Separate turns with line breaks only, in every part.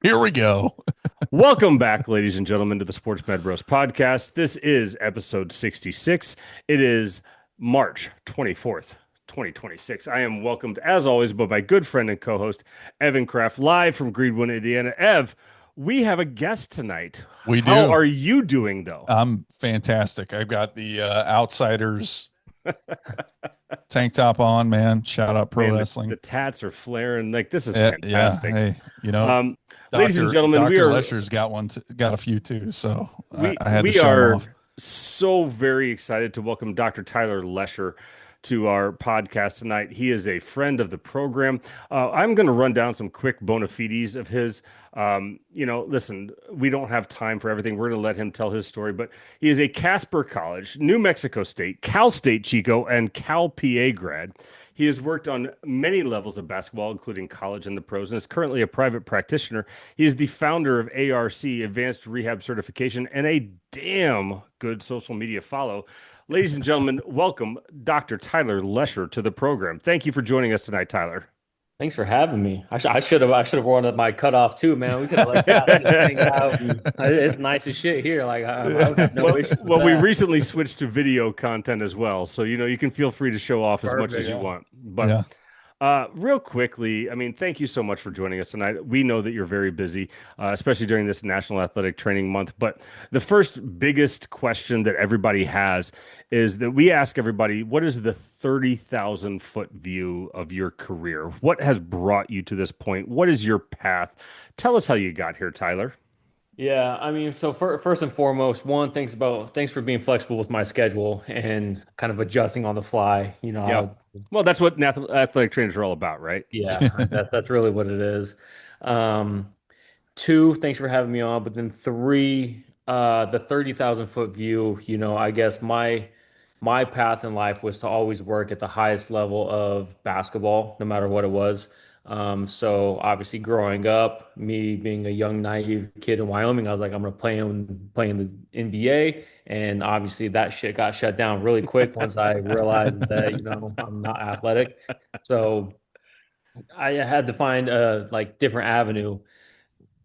Here we go.
Welcome back, ladies and gentlemen, to the Sports Med Bros podcast. This is episode 66. It is March 24th, 2026. I am welcomed, as always, by my good friend and co host, Evan Kraft, live from Greenwood, Indiana. Ev, we have a guest tonight.
We
How
do.
are you doing, though?
I'm fantastic. I've got the Outsiders tank top on, man. Shout out pro
Man, the
wrestling.
tats are flaring. Like, this is
Yeah.
fantastic.
Hey,
Um, Ladies and
Doctor
gentlemen,
Doctor Lesher's got one, got a few too. So
we
I had to
we
show him off.
are so very excited to welcome Dr. Tyler Lesher to our podcast tonight. He is a friend of the program. I'm going to run down some quick bona fides of his. Listen, we don't have time for everything. We're going to let him tell his story, but he is a Casper College, New Mexico State, Cal State Chico, and Cal PA grad. He has worked on many levels of basketball, including college and the pros, and is currently a private practitioner. He is the founder of ARC, Advanced Rehab Certification, and a damn good social media follow. Ladies and gentlemen, welcome Dr. Tyler Lesher to the program. Thank you for joining us tonight, Tyler.
Thanks for having me. I should have worn up my cutoff too, man. We could have like sat and just hang out. And it's nice as shit here. Like I would have no
Well,
issue with
well, we
that.
recently switched to video content as well, so you can feel free to show off as much as
Perfect.
you
Yeah.
want. But
Yeah.
real quickly, I mean, thank you so much for joining us tonight. We know that you're very busy, especially during this National Athletic Training Month. But the first biggest question that everybody has is that we ask everybody, what is the 30,000 foot view of your career? What has brought you to this point? What is your path? Tell us how you got here, Tyler.
Yeah, I mean, so first and foremost, thanks for being flexible with my schedule and kind of adjusting on the fly.
Yeah. Well, that's what athletic trainers are all about, right?
Yeah, that's really what it is. Um, Two, thanks for having me on. But then three, the 30,000 foot view, I guess my path in life was to always work at the highest level of basketball, no matter what it was. So obviously growing up, me being a young, naive kid in Wyoming, I was like, I'm gonna play in the NBA. And obviously that shit got shut down really quick once I realized that, I'm not athletic. So I had to find a like different avenue.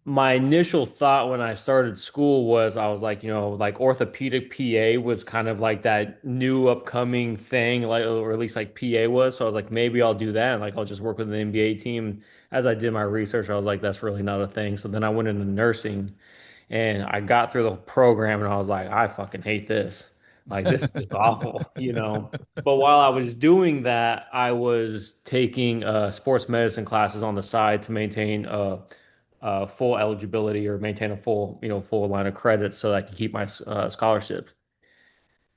My initial thought when I started school was I was like, like orthopedic PA was kind of like that new upcoming thing, like or at least like PA was. So I was like, maybe I'll do that. And like I'll just work with an NBA team. As I did my research, I was like, that's really not a thing. So then I went into nursing and I got through the program and I was like, I fucking hate this. Like this is just awful. But while I was doing that, I was taking sports medicine classes on the side to maintain full eligibility or maintain a full line of credits so that I can keep my scholarship.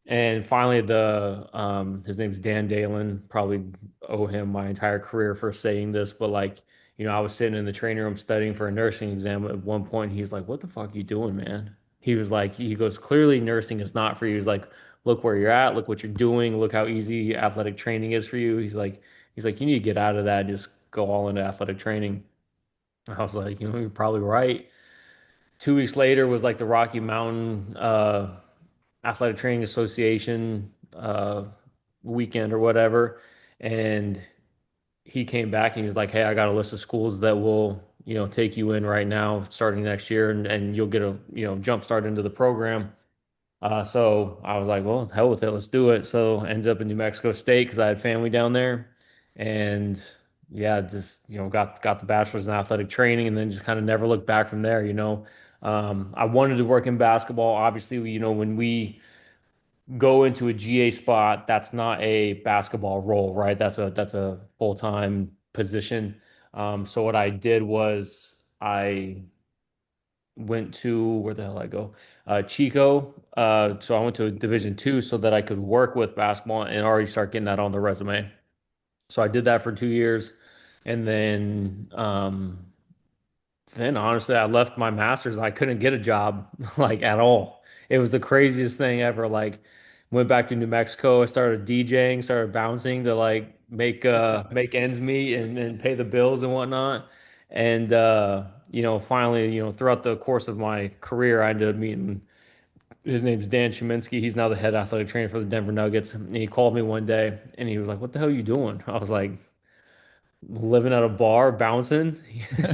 And finally, the his name's Dan Dalen. Probably owe him my entire career for saying this, but like, I was sitting in the training room studying for a nursing exam at one point. He's like, "What the fuck are you doing, man?" He was like, he goes, "Clearly, nursing is not for you." He's like, "Look where you're at. Look what you're doing. Look how easy athletic training is for you." He's like, "You need to get out of that and just go all into athletic training." I was like, you're probably right. 2 weeks later was like the Rocky Mountain Athletic Training Association weekend or whatever. And he came back and he was like, "Hey, I got a list of schools that will, take you in right now starting next year and you'll get a, jump start into the program." So I was like, well, hell with it, let's do it. So I ended up in New Mexico State because I had family down there, and yeah, just got the bachelor's in athletic training, and then just kind of never looked back from there. I wanted to work in basketball. Obviously, when we go into a GA spot, that's not a basketball role, right? That's a full-time position. So what I did was I went to where the hell I go? Chico. So I went to Division 2 so that I could work with basketball and already start getting that on the resume. So I did that for 2 years, and then honestly, I left my master's and I couldn't get a job like at all. It was the craziest thing ever. Like, went back to New Mexico, I started DJing, started bouncing to like make ends meet and pay the bills and whatnot. And finally, throughout the course of my career, I ended up meeting his name's Dan Shiminsky. He's now the head athletic trainer for the Denver Nuggets. And he called me one day and he was like, "What the hell are you doing?" I was like, living at a bar, bouncing.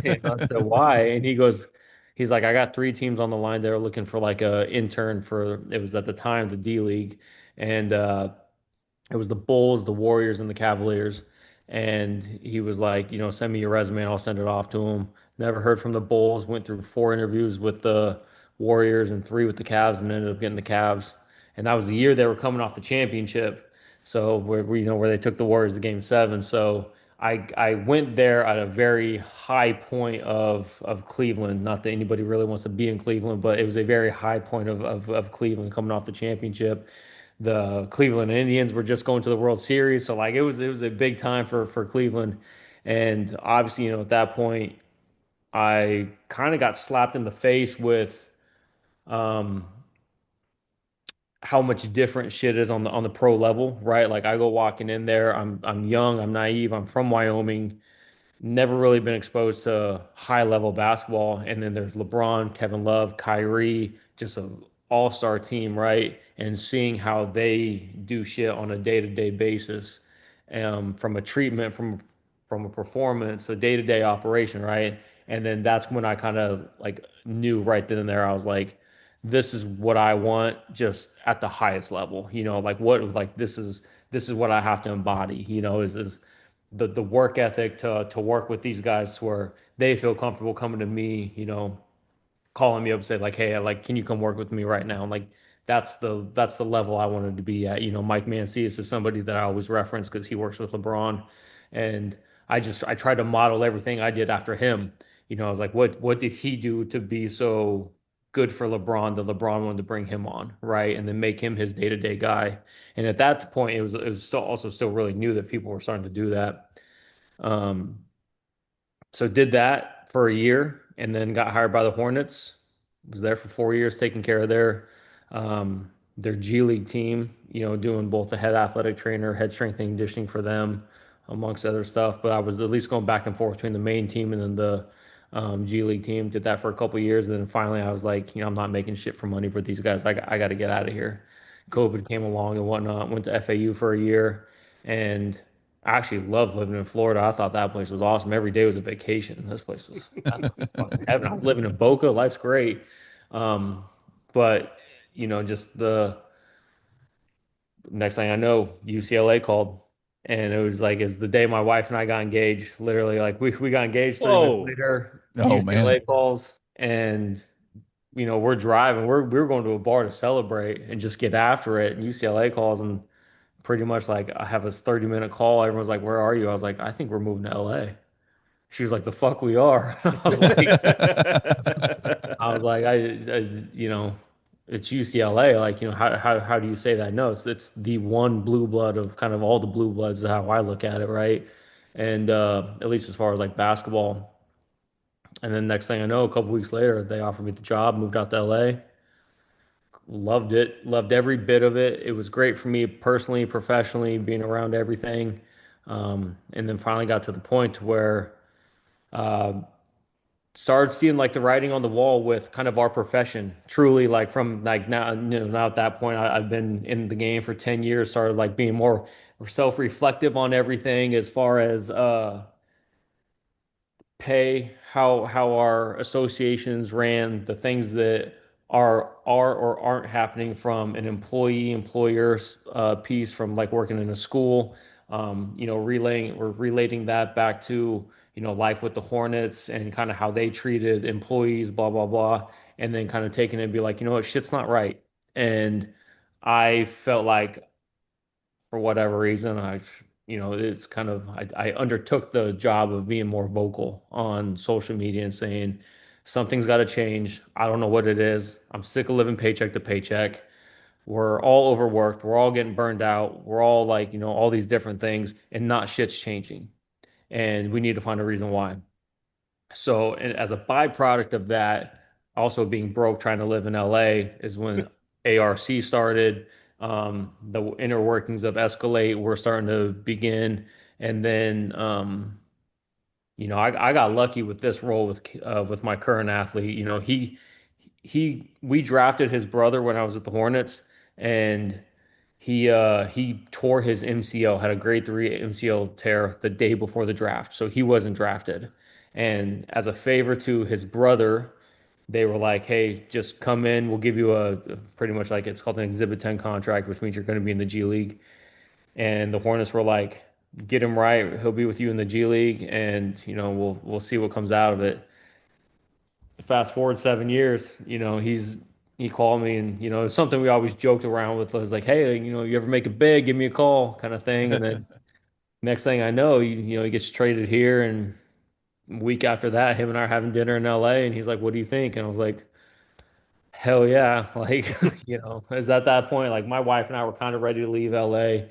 And I said, why? And he's like, I got three teams on the line that are looking for like a intern for, it was at the time the D League. And it was the Bulls, the Warriors, and the Cavaliers. And he was like, send me your resume and I'll send it off to him. Never heard from the Bulls. Went through four interviews with the Warriors and three with the Cavs, and ended up getting the Cavs. And that was the year they were coming off the championship. So where they took the Warriors to Game 7. So I went there at a very high point of Cleveland. Not that anybody really wants to be in Cleveland, but it was a very high point of Cleveland coming off the championship. The Cleveland Indians were just going to the World Series, so like it was a big time for Cleveland. And obviously, at that point, I kind of got slapped in the face with um, how much different shit is on the pro level, right? Like I go walking in there, I'm young, I'm naive, I'm from Wyoming, never really been exposed to high level basketball. And then there's LeBron, Kevin Love, Kyrie, just an all-star team, right? And seeing how they do shit on a day-to-day basis, from a treatment, from a performance, a day-to-day operation, right? And then that's when I kind of like knew right then and there. I was like, this is what I want, just at the highest level. Like this is what I have to embody. Is the work ethic to work with these guys to where they feel comfortable coming to me, calling me up and say like, hey, like, can you come work with me right now? And like that's the level I wanted to be at. Mike Mancias is somebody that I always reference because he works with LeBron, and I tried to model everything I did after him. I was like, what did he do to be so good for LeBron that LeBron wanted to bring him on, right? And then make him his day-to-day guy. And at that point, it was still really new that people were starting to do that. Um, so did that for a year and then got hired by the Hornets. Was there for 4 years taking care of their G League team, doing both the head athletic trainer, head strength and conditioning for them, amongst other stuff. But I was at least going back and forth between the main team and then the G League team. Did that for a couple of years. And then finally I was like, I'm not making shit for money for these guys. I got to get out of here. COVID came along and whatnot. Went to FAU for a year, and I actually loved living in Florida. I thought that place was awesome. Every day was a vacation. This place was fucking heaven. I was living in Boca. Life's great. Um, but just the next thing I know, UCLA called, and it was like it's the day my wife and I got engaged. Literally, like we got engaged 30 minutes
Whoa.
later.
Oh man.
UCLA calls, and we're driving. We were going to a bar to celebrate and just get after it. And UCLA calls, and pretty much like I have this 30-minute call. Everyone's like, "Where are you?" I was like, "I think we're moving to LA." She was like, "The fuck we are." I was like, it's UCLA. Like, how do you say that? No, it's the one blue blood of kind of all the blue bloods is how I look at it, right? And at least as far as like basketball. And then next thing I know, a couple weeks later, they offered me the job, moved out to LA. Loved it, loved every bit of it. It was great for me personally, professionally, being around everything. And then finally got to the point where uh, started seeing like the writing on the wall with kind of our profession. Truly, like from like now, now at that point, I've been in the game for 10 years. Started like being more self-reflective on everything as far as pay, how our associations ran, the things that are or aren't happening from an employee employer piece from like working in a school, relating that back to life with the Hornets and kind of how they treated employees, blah blah blah, and then kind of taking it and be like, what, shit's not right. And I felt like for whatever reason, it's kind of, I undertook the job of being more vocal on social media and saying something's got to change. I don't know what it is. I'm sick of living paycheck to paycheck. We're all overworked. We're all getting burned out. We're all like, all these different things, and not shit's changing. And we need to find a reason why. So, and as a byproduct of that, also being broke trying to live in LA is when ARC started. The inner workings of Escalate were starting to begin. And then, I got lucky with this role with my current athlete. We drafted his brother when I was at the Hornets, and he tore his MCL, had a grade 3 MCL tear the day before the draft, so he wasn't drafted. And as a favor to his brother, they were like, "Hey, just come in. We'll give you a pretty much like it's called an Exhibit 10 contract, which means you're going to be in the G League." And the Hornets were like, "Get him right. He'll be with you in the G League, and we'll see what comes out of it." Fast forward 7 years, he called me, and it's something we always joked around with. I was like, "Hey, you ever make it big, give me a call," kind of thing. And then next thing I know, he gets traded here, and a week after that, him and I are having dinner in LA, and he's like, "What do you think?" And I was like, "Hell yeah!" Like, is at that point, like my wife and I were kind of ready to leave LA,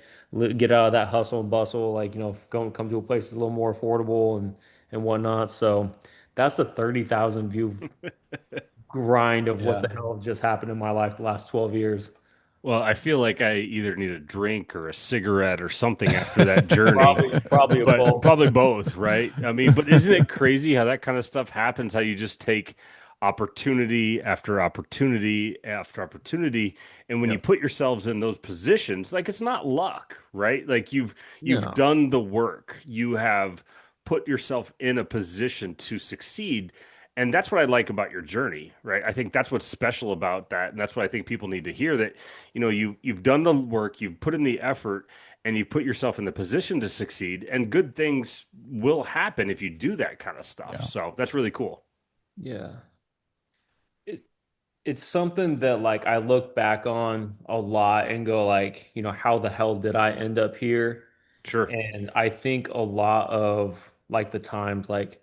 get out of that hustle and bustle, like go come to a place that's a little more affordable and whatnot. So that's the 30,000 view grind of what
Yeah.
the hell just happened in my life the last 12 years.
Well, I feel like I either need a drink or a cigarette or something after that journey,
Probably a
but
both.
probably both, right? I mean, but isn't it crazy how that kind of stuff happens? How you just take opportunity after opportunity after opportunity, and when you
Yeah.
put yourselves in those positions, like it's not luck, right? Like you've
No.
done the work. You have put yourself in a position to succeed. And that's what I like about your journey, right? I think that's what's special about that. And that's what I think people need to hear that, you've done the work, you've put in the effort, and you've put yourself in the position to succeed. And good things will happen if you do that kind of stuff.
Yeah.
So that's really cool.
Yeah. It, it's something that like I look back on a lot and go like, how the hell did I end up here?
Sure.
And I think a lot of like the times like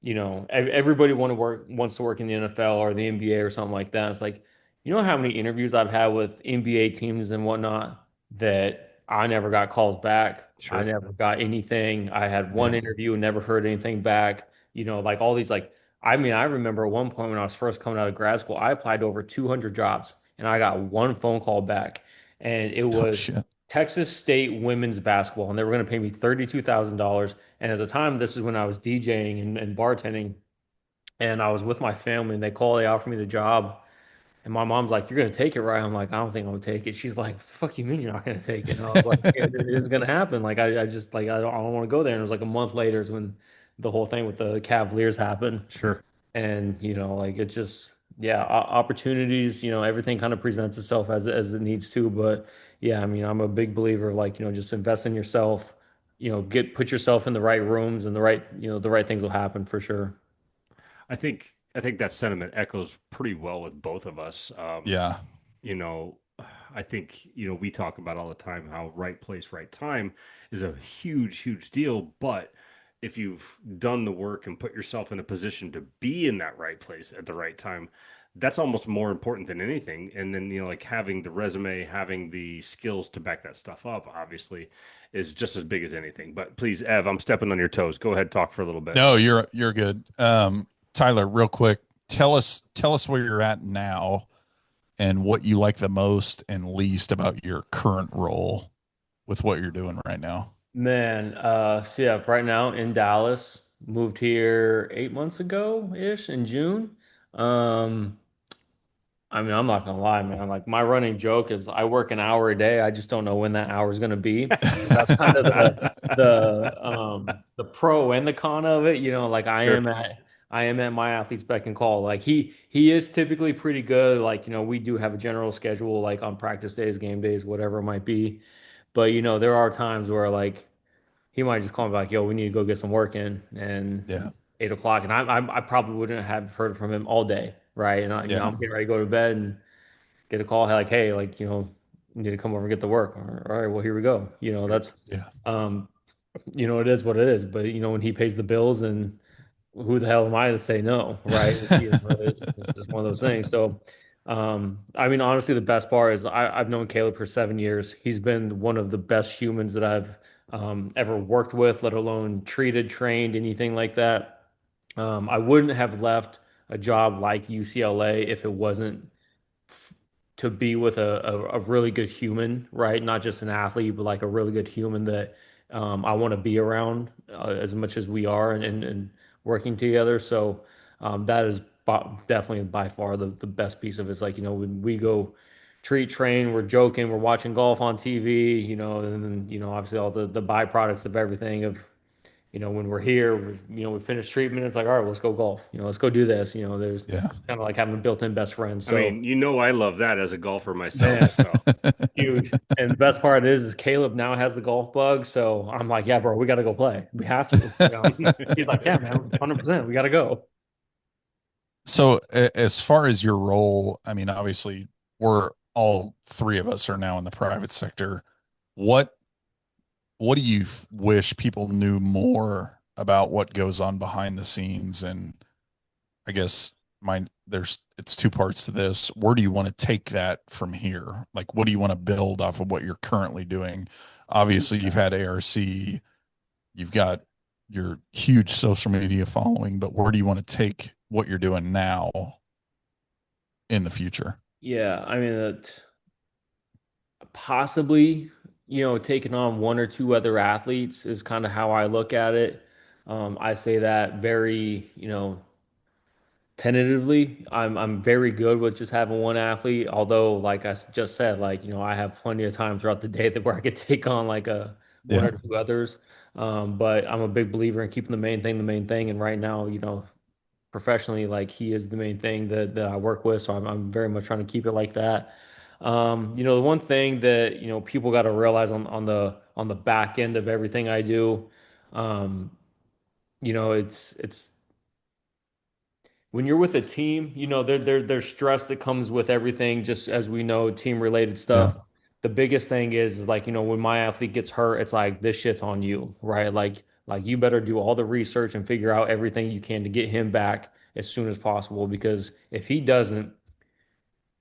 everybody wants to work in the NFL or the NBA or something like that. It's like, how many interviews I've had with NBA teams and whatnot that I never got calls back. I
Sure.
never got anything. I had one
Yeah.
interview and never heard anything back. Like all these like I mean, I remember at one point when I was first coming out of grad school, I applied to over 200 jobs and I got one phone call back. And it
Oh
was
shit.
Texas State women's basketball, and they were going to pay me $32,000. And at the time, this is when I was DJing and bartending, and I was with my family, and they offered me the job. And my mom's like, "You're gonna take it, right?" I'm like, "I don't think I'm gonna take it." She's like, "What the fuck you mean you're not gonna take it?" And I was like, "Yeah, it is gonna happen. Like, I just like I don't want to go there." And it was like a month later is when the whole thing with the Cavaliers happened.
Sure.
And like it just yeah, opportunities, everything kind of presents itself as it needs to. But yeah, I mean, I'm a big believer like, just invest in yourself, put yourself in the right rooms and the right things will happen for sure.
I think that sentiment echoes pretty well with both of us.
Yeah.
You know, I think, we talk about all the time how right place, right time is a huge, huge deal. But if you've done the work and put yourself in a position to be in that right place at the right time, that's almost more important than anything. And then, like having the resume, having the skills to back that stuff up, obviously, is just as big as anything. But please, Ev, I'm stepping on your toes. Go ahead, talk for a little bit.
No, you're good. Tyler, real quick, tell us where you're at now and what you like the most and least about your current role with what you're doing right now.
Man, so yeah, right now in Dallas, moved here 8 months ago ish in June. Um, I mean, I'm not gonna lie, man. Like my running joke is I work an hour a day. I just don't know when that hour is gonna be. And that's kind of the pro and the con of it. Like
Sure.
I am at my athlete's beck and call. Like he is typically pretty good. Like, we do have a general schedule like on practice days, game days, whatever it might be. But there are times where like he might just call me like, "Yo, we need to go get some work in," and
Yeah.
8 o'clock, and I probably wouldn't have heard from him all day, right? And
Yeah.
I'm getting ready to go to bed and get a call like, "Hey, like you need to come over and get the work." All right, well here we go. That's
Yeah.
um, it is what it is. But when he pays the bills, and who the hell am I to say no, right? It's just one of those things. So, I mean, honestly, the best part is I've known Caleb for 7 years. He's been one of the best humans that I've ever worked with, let alone treated, trained, anything like that. I wouldn't have left a job like UCLA if it wasn't to be with a really good human, right? Not just an athlete, but like a really good human that I want to be around as much as we are and working together. So that is definitely by far the best piece of it. Is like, when we go treat, train, we're joking, we're watching golf on TV, and then, obviously all the byproducts of everything of, when we're here, we finish treatment, it's like, all right, let's go golf, let's go do this. There's
Yeah.
kind of like having a built-in best friend.
I
So,
mean, I love that as a golfer myself.
man,
So,
huge. And the best part is Caleb now has the golf bug. So I'm like, yeah, bro, we got to go play. We have to. He's like, yeah, man, 100%. We got to go.
So as far as your role, I mean, obviously we're all three of us are now in the private sector. What what do you wish people knew more about what goes on behind the scenes? And I guess there's it's two parts to this. Where do you want to take that from here? Like what do you want to build off of what you're currently doing? Obviously you've had ARC, you've got your huge social media following, but where do you want to take what you're doing now in the future?
Yeah, I mean, possibly, taking on one or two other athletes is kind of how I look at it. I say that very, tentatively. I'm very good with just having one athlete, although like just said, like, I have plenty of time throughout the day that where I could take on like a one
Yeah.
or two others. But I'm a big believer in keeping the main thing. And right now, professionally, like he is the main thing that I work with. So I'm very much trying to keep it like that. The one thing that, people got to realize on the back end of everything I do, um, it's when you're with a team, there's stress that comes with everything, just as we know, team related
Yeah.
stuff. The biggest thing is like, when my athlete gets hurt, it's like this shit's on you, right? Like you better do all the research and figure out everything you can to get him back as soon as possible. Because if he doesn't,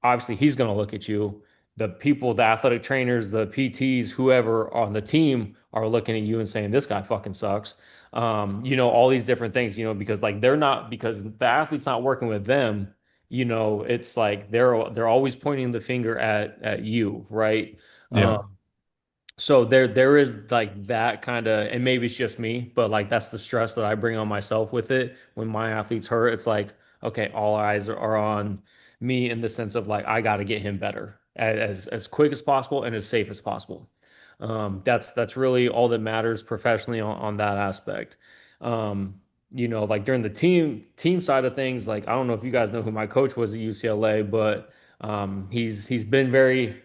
obviously he's going to look at you. The people, the athletic trainers, the PTs, whoever on the team are looking at you and saying, this guy fucking sucks. All these different things, because like they're not, because the athlete's not working with them, it's like they're always pointing the finger at you, right?
Yeah.
So there is like that kind of, and maybe it's just me, but like that's the stress that I bring on myself with it. When my athletes hurt, it's like, okay, all eyes are on me in the sense of like I got to get him better as quick as possible and as safe as possible. That's really all that matters professionally on that aspect. Um, like during the team side of things, like I don't know if you guys know who my coach was at UCLA, but he's been very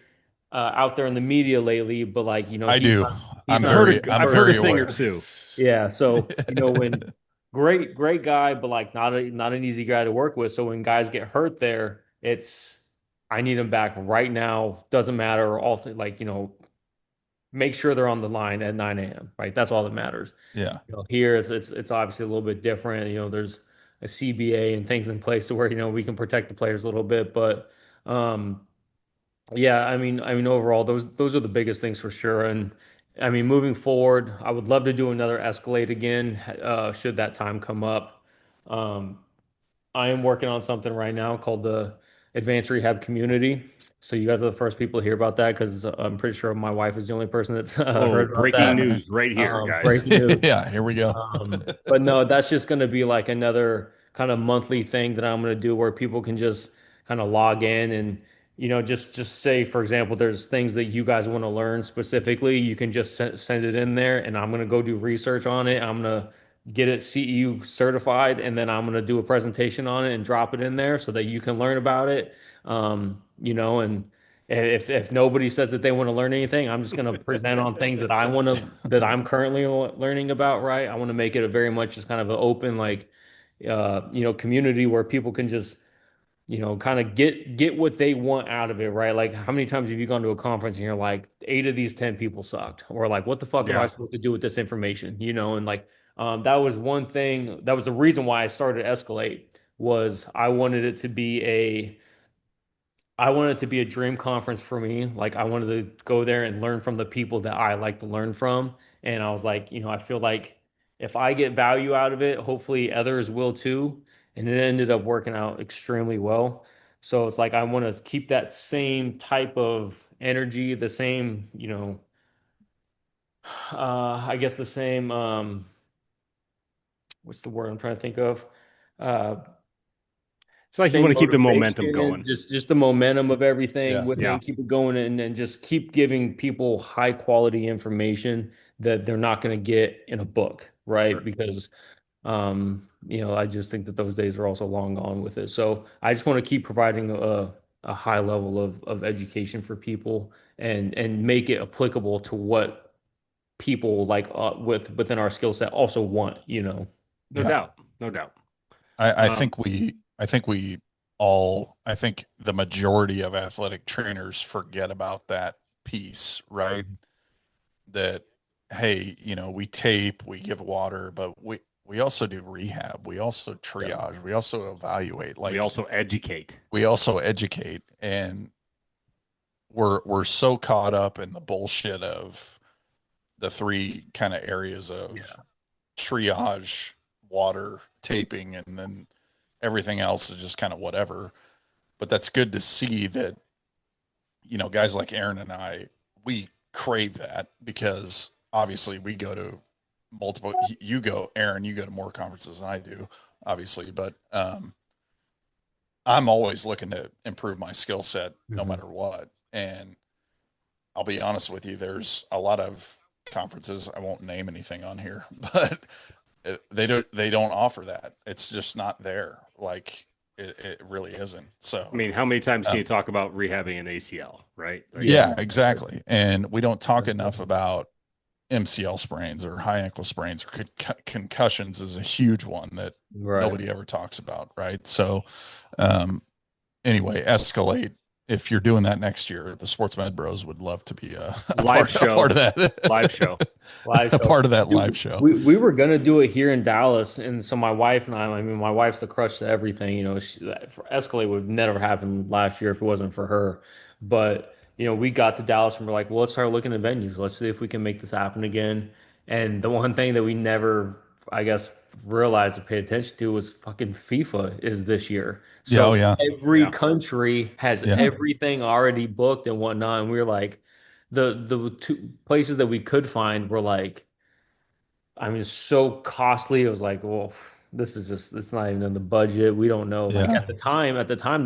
out there in the media lately, but like,
I do.
he's
I've
not
heard
known
I've heard
for
a
very
thing or
aware.
two.
yeah. So, when great guy, but like not an easy guy to work with. So when guys get hurt there, it's I need them back right now. Doesn't matter. All like, make sure they're on the line at 9 a.m. Right. That's all that matters.
Yeah.
Here it's obviously a little bit different. There's a CBA and things in place to where, we can protect the players a little bit, but um yeah, I mean, overall, those are the biggest things for sure. And I mean, moving forward, I would love to do another Escalade again, should that time come up. Um, I am working on something right now called the Advanced Rehab Community. So you guys are the first people to hear about that because I'm pretty sure my wife is the only person that's
Oh,
heard about
breaking
that.
news right here, guys.
Breaking news.
Yeah, here we go.
But no, that's just going to be like another kind of monthly thing that I'm going to do where people can just kind of log in and just say, for example, there's things that you guys want to learn specifically, you can just send it in there and I'm going to go do research on it. I'm going to get it CEU certified and then I'm going to do a presentation on it and drop it in there so that you can learn about it. And if nobody says that they want to learn anything, I'm just going to present on things that I'm currently learning about, right? I want to make it a very much just kind of an open, like, community where people can just, kind of get what they want out of it, right? Like, how many times have you gone to a conference and you're like, eight of these 10 people sucked, or like, what the fuck am I
Yeah.
supposed to do with this information? And like, that was one thing. That was the reason why I started Escalate was I wanted it to be a dream conference for me. Like I wanted to go there and learn from the people that I like to learn from. And I was like, I feel like if I get value out of it, hopefully others will too. And it ended up working out extremely well. So it's like I want to keep that same type of energy, the same, I guess the same what's the word I'm trying to think of? Uh
It's like you
same
want to keep the momentum
motivation,
going.
just the momentum of everything
Yeah.
with it
Yeah,
and keep it going and just keep giving people high quality information that they're not going to get in a book, right?
sure.
Because I just think that those days are also long gone with it. So I just want to keep providing a high level of education for people and make it applicable to what people like within our skill set also want, you know.
No
Yeah.
doubt. No doubt.
I
Um,
think we all, I think the majority of athletic trainers forget about that piece, right? That, hey, we tape, we give water, but we also do rehab. We also
Yeah.
triage. We also evaluate.
we
Like
also educate.
we also educate, and we're so caught up in the bullshit of the three kind of areas of triage, water, taping, and then everything else is just kind of whatever. But that's good to see that, guys like Aaron and I, we crave that because obviously we go to multiple, you go, Aaron, you go to more conferences than I do, obviously, but I'm always looking to improve my skill set no
Mhm.
matter what. And I'll be honest with you, there's a lot of conferences, I won't name anything on here, but they don't offer that. It's just not there. Like it really isn't.
I
So
mean, how many times can you
um,
talk about rehabbing an ACL, right? Like,
Yeah.
yeah, exactly. And we don't talk enough about MCL sprains or high ankle sprains or concussions is a huge one that
Right.
nobody ever talks about, right? So um, anyway, escalate. If you're doing that next year, the Sports Med Bros would love to be a
live
part
show,
of
live
that,
show.
Live
a
show.
part of that live
Dude,
show.
we were gonna do it here in Dallas, and so my wife and I mean, my wife's the crush to everything. Escalade would never happen last year if it wasn't for her. But we got to Dallas and we're like, well, let's start looking at venues. Let's see if we can make this happen again. And the one thing that we never, I guess, realized or paid attention to was fucking FIFA is this year.
Yeah, oh
So
yeah,
every
Yeah.
country has
yeah,
everything already booked and whatnot, and we were like the two places that we could find were like, I mean, so costly. It was like, well, this is just, it's not even in the budget. We don't know. Like
yeah,
at the time,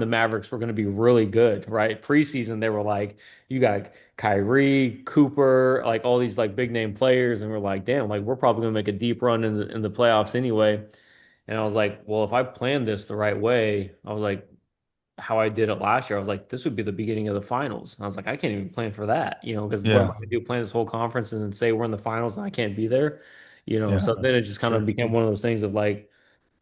the Mavericks were going to be really good, right? Preseason, they were like, you got Kyrie, Cooper, like all these like big name players, and we're like, damn, like we're probably going to make a deep run in the playoffs anyway. And I was like, well, if I plan this the right way, I was like, how I did it last year, I was like, this would be the beginning of the finals. And I was like, I can't even plan for that, because what am
yeah,
I going to do? Plan this whole conference and then say we're in the finals and I can't be there,
yeah,
So then it just kind of
Sure.
became one of those things of like,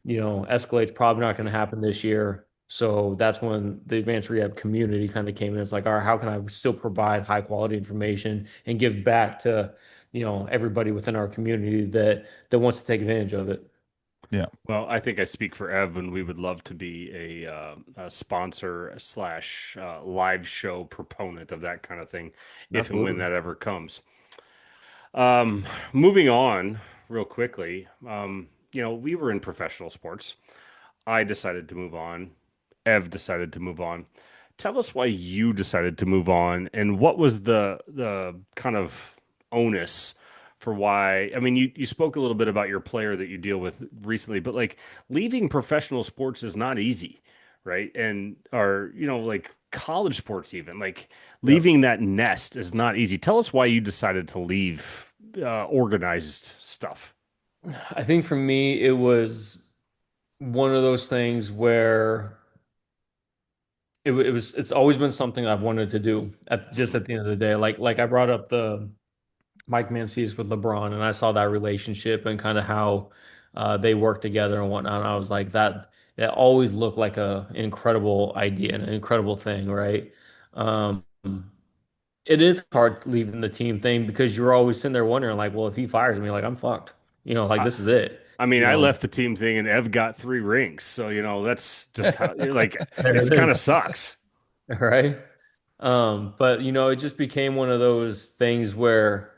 Escalade's probably not going to happen this year. So that's when the advanced rehab community kind of came in. It's like, all right, how can I still provide high quality information and give back to, everybody within our community that wants to take advantage of it.
yeah,
Well, I think I speak for Ev, and we would love to be a sponsor slash live show proponent of that kind of thing, if and when
Absolutely.
that ever comes. Moving on real quickly, we were in professional sports. I decided to move on. Ev decided to move on. Tell us why you decided to move on, and what was the kind of onus for why? I mean, you spoke a little bit about your player that you deal with recently, but like leaving professional sports is not easy, right? And or like college sports even like
Yeah.
leaving that nest is not easy. Tell us why you decided to leave organized stuff.
I think for me, it was one of those things where it's always been something I've wanted to do
Mhm.
at the end of the day. Like I brought up the Mike Mancini's with LeBron, and I saw that relationship and kind of how they work together and whatnot. And I was like, that always looked like an incredible idea and an incredible thing, right? Um, it is hard leaving the team thing because you're always sitting there wondering, like, well, if he fires me, like I'm fucked. Like
I,
this is it.
I mean,
You
I
know,
left the team thing and Ev got 3 rings. So, that's just how, like,
there
it's
it
kind of
is,
sucks.
right? But it just became one of those things where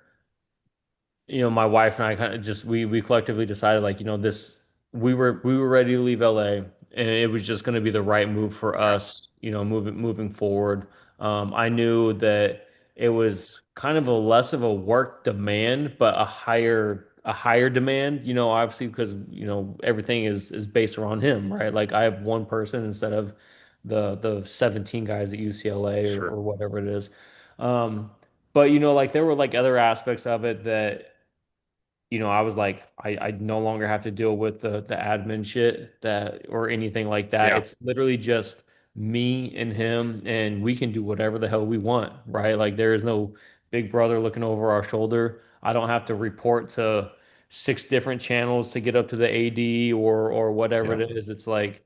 my wife and I kind of just we collectively decided like, this we were ready to leave LA and it was just going to be the right move for
Sure.
us, moving forward. I knew that it was kind of a less of a work demand, but a higher a higher demand, obviously because everything is based around him, right? Like I have one person instead of the 17 guys at UCLA
Sure.
or whatever it is. Um, but like there were like other aspects of it that I was like, I no longer have to deal with the admin shit that or anything like that.
Yeah.
It's literally just me and him, and we can do whatever the hell we want, right? Like there is no big brother looking over our shoulder. I don't have to report to six different channels to get up to the AD or whatever
Yeah.
it is. It's like,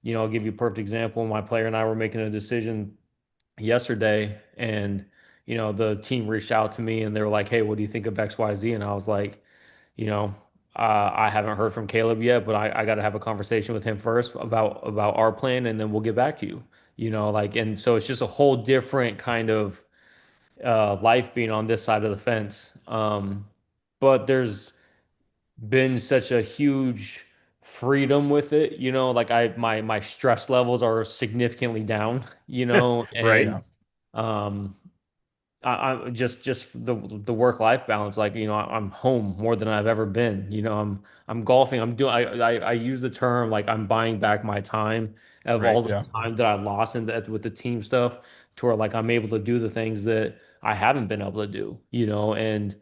I'll give you a perfect example. My player and I were making a decision yesterday, and the team reached out to me and they were like, "Hey, what do you think of XYZ?" And I was like, you know, I haven't heard from Caleb yet, but I got to have a conversation with him first about our plan, and then we'll get back to you. Like, and so it's just a whole different kind of life being on this side of the fence. But there's been such a huge freedom with it, like my stress levels are significantly down,
Right.
Yeah.
and um I just the work life balance. Like, I'm home more than I've ever been. I'm golfing. I'm doing. I use the term like I'm buying back my time of
Right.
all the
Yeah.
time that I lost with the team stuff, to where like I'm able to do the things that I haven't been able to do. And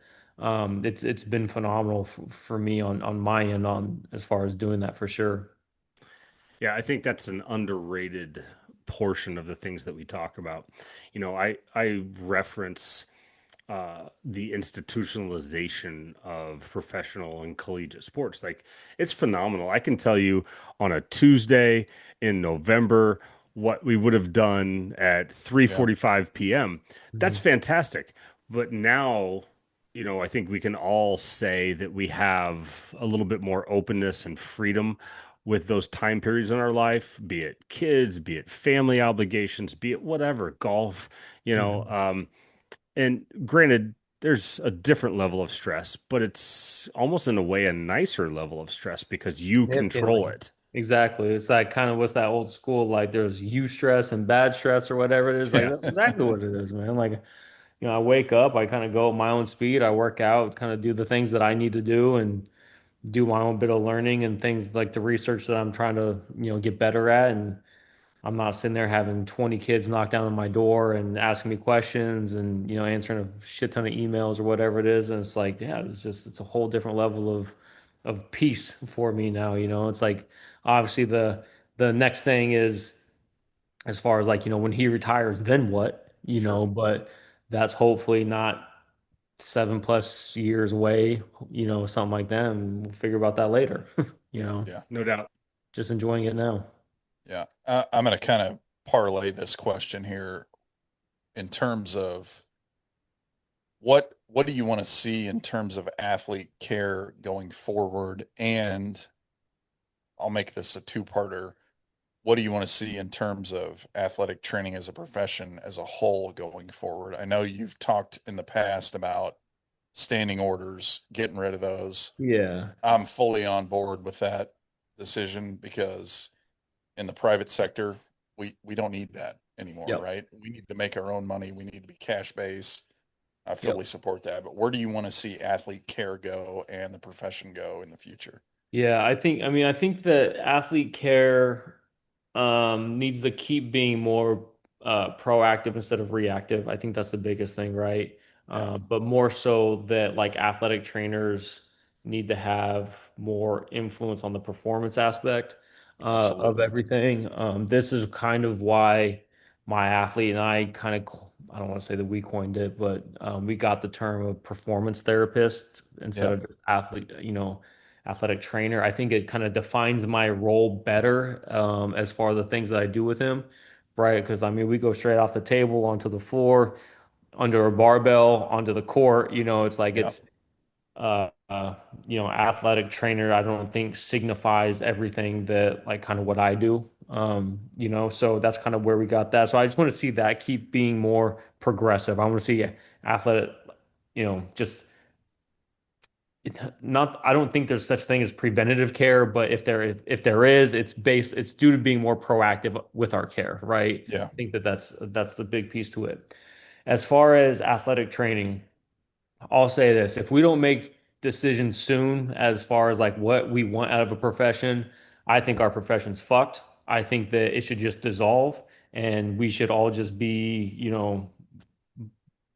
it's been phenomenal for me on my end on as far as doing that for sure.
Yeah, I think that's an underrated portion of the things that we talk about. I reference the institutionalization of professional and collegiate sports. Like it's phenomenal. I can tell you on a Tuesday in November what we would have done at
Yeah.
3:45 p.m. That's
Mhm.
fantastic. But now, I think we can all say that we have a little bit more openness and freedom with those time periods in our life, be it kids, be it family obligations, be it whatever, golf, you know.
Mhm.
And granted, there's a different level of stress, but it's almost in a way a nicer level of stress because you control
Significantly.
it.
Exactly. It's like kind of what's that old school, like there's you stress and bad stress or whatever it is. Like
Yeah.
that's exactly what it is, man. Like, I wake up, I kind of go at my own speed, I work out, kind of do the things that I need to do and do my own bit of learning and things like the research that I'm trying to, get better at. And I'm not sitting there having 20 kids knock down on my door and asking me questions and, answering a shit ton of emails or whatever it is. And it's like, yeah, it's a whole different level of peace for me now. It's like obviously the next thing is as far as like, when he retires, then what?
Sure.
But that's hopefully not 7+ years away, something like that. And we'll figure about that later, you know,
Yeah.
No doubt.
just enjoying it now.
Yeah. I'm going to kind of parlay this question here in terms of what do you want to see in terms of athlete care going forward? And I'll make this a two-parter. What do you want to see in terms of athletic training as a profession as a whole going forward? I know you've talked in the past about standing orders, getting rid of those.
Yeah.
I'm fully on board with that decision because in the private sector, we don't need that anymore,
Yep.
right? We need to make our own money. We need to be cash based. I
Yep.
fully support that. But where do you want to see athlete care go and the profession go in the future?
Yeah, I think that athlete care needs to keep being more proactive instead of reactive. I think that's the biggest thing, right?
Yeah,
But more so that like athletic trainers need to have more influence on the performance aspect of
absolutely.
everything. This is kind of why my athlete and I kind of, I don't want to say that we coined it, but we got the term of performance therapist instead
Yeah,
of just athlete, athletic trainer. I think it kind of defines my role better as far as the things that I do with him, right? Because I mean, we go straight off the table onto the floor, under a barbell, onto the court. It's like
yeah,
it's uh, uh, athletic trainer. I don't think signifies everything that like kind of what I do. So that's kind of where we got that. So I just want to see that keep being more progressive. I want to see athletic, just not I don't think there's such thing as preventative care, but if there is, it's due to being more proactive with our care, right?
yeah,
I think that that's the big piece to it. As far as athletic training, I'll say this: if we don't make decision soon as far as like what we want out of a profession. I think our profession's fucked. I think that it should just dissolve and we should all just be,